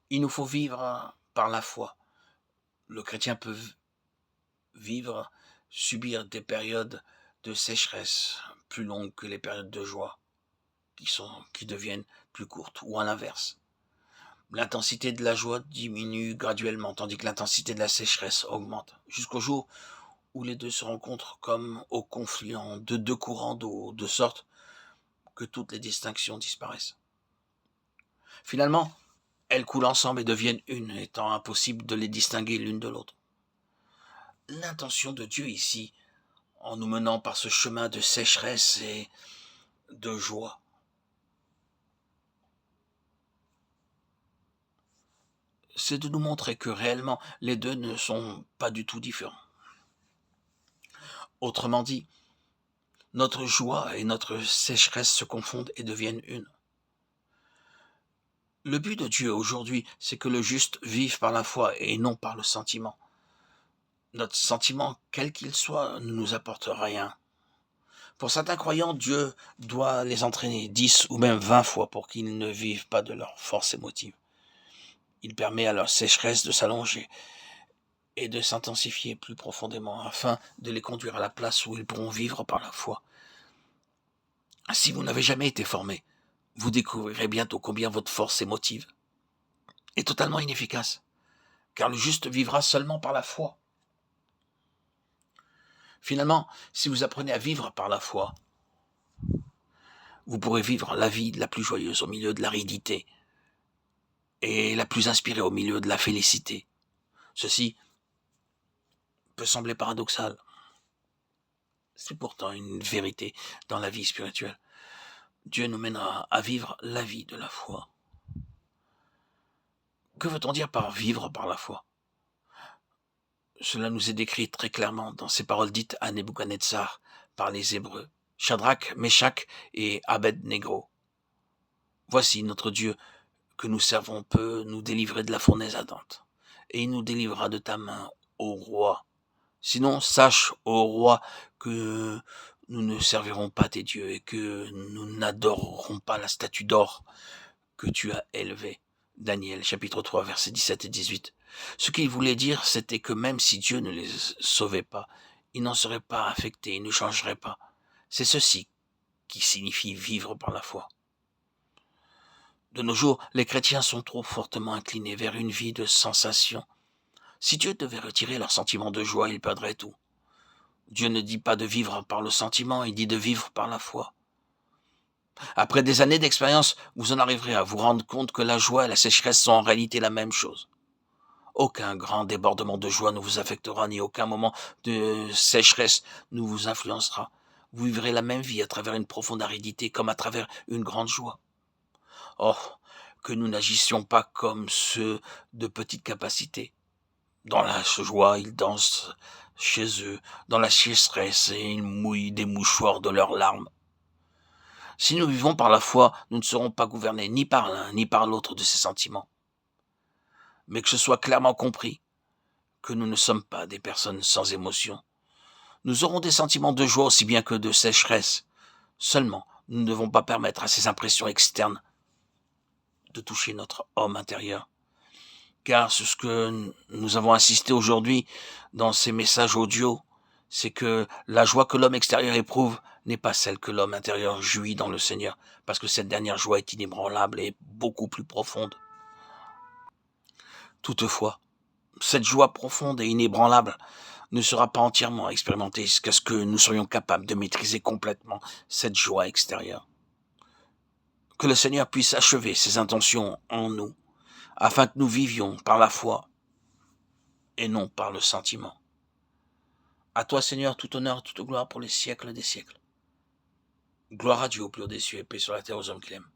Il nous faut vivre par la foi. Le chrétien peut vivre, subir des périodes de sécheresse plus longues que les périodes de joie, qui deviennent plus courtes, ou à l'inverse. L'intensité de la joie diminue graduellement, tandis que l'intensité de la sécheresse augmente, jusqu'au jour où les deux se rencontrent comme au confluent de deux courants d'eau, de sorte que toutes les distinctions disparaissent. Finalement, elles coulent ensemble et deviennent une, étant impossible de les distinguer l'une de l'autre. L'intention de Dieu ici, en nous menant par ce chemin de sécheresse et de joie, c'est de nous montrer que réellement les deux ne sont pas du tout différents. Autrement dit, notre joie et notre sécheresse se confondent et deviennent une. Le but de Dieu aujourd'hui, c'est que le juste vive par la foi et non par le sentiment. Notre sentiment, quel qu'il soit, ne nous apporte rien. Pour certains croyants, Dieu doit les entraîner 10 ou même 20 fois pour qu'ils ne vivent pas de leur force émotive. Il permet à leur sécheresse de s'allonger et de s'intensifier plus profondément afin de les conduire à la place où ils pourront vivre par la foi. Si vous n'avez jamais été formé, vous découvrirez bientôt combien votre force émotive est totalement inefficace, car le juste vivra seulement par la foi. Finalement, si vous apprenez à vivre par la foi, vous pourrez vivre la vie la plus joyeuse au milieu de l'aridité et la plus inspirée au milieu de la félicité. Ceci peut sembler paradoxal. C'est pourtant une vérité dans la vie spirituelle. Dieu nous mènera à vivre la vie de la foi. Que veut-on dire par vivre par la foi? Cela nous est décrit très clairement dans ces paroles dites à Nebuchadnezzar par les Hébreux, Shadrach, Meshach et Abed-Négo. Voici notre Dieu que nous servons peut nous délivrer de la fournaise ardente, et il nous délivrera de ta main, ô roi. Sinon, sache, ô roi, que nous ne servirons pas tes dieux et que nous n'adorerons pas la statue d'or que tu as élevée. Daniel, chapitre 3, versets 17 et 18. Ce qu'il voulait dire, c'était que même si Dieu ne les sauvait pas, ils n'en seraient pas affectés, ils ne changeraient pas. C'est ceci qui signifie vivre par la foi. De nos jours, les chrétiens sont trop fortement inclinés vers une vie de sensation. Si Dieu devait retirer leur sentiment de joie, ils perdraient tout. Dieu ne dit pas de vivre par le sentiment, il dit de vivre par la foi. Après des années d'expérience, vous en arriverez à vous rendre compte que la joie et la sécheresse sont en réalité la même chose. Aucun grand débordement de joie ne vous affectera, ni aucun moment de sécheresse ne vous influencera. Vous vivrez la même vie à travers une profonde aridité comme à travers une grande joie. Oh, que nous n'agissions pas comme ceux de petite capacité. Dans la joie, ils dansent chez eux, dans la sécheresse, et ils mouillent des mouchoirs de leurs larmes. Si nous vivons par la foi, nous ne serons pas gouvernés ni par l'un ni par l'autre de ces sentiments. Mais que ce soit clairement compris que nous ne sommes pas des personnes sans émotion. Nous aurons des sentiments de joie aussi bien que de sécheresse. Seulement, nous ne devons pas permettre à ces impressions externes de toucher notre homme intérieur. Car c'est ce que nous avons insisté aujourd'hui dans ces messages audio, c'est que la joie que l'homme extérieur éprouve n'est pas celle que l'homme intérieur jouit dans le Seigneur, parce que cette dernière joie est inébranlable et beaucoup plus profonde. Toutefois, cette joie profonde et inébranlable ne sera pas entièrement expérimentée jusqu'à ce que nous soyons capables de maîtriser complètement cette joie extérieure. Que le Seigneur puisse achever ses intentions en nous, afin que nous vivions par la foi et non par le sentiment. À toi, Seigneur, tout honneur, toute gloire pour les siècles des siècles. Gloire à Dieu au plus haut des cieux et paix sur la terre aux hommes qu'il aime.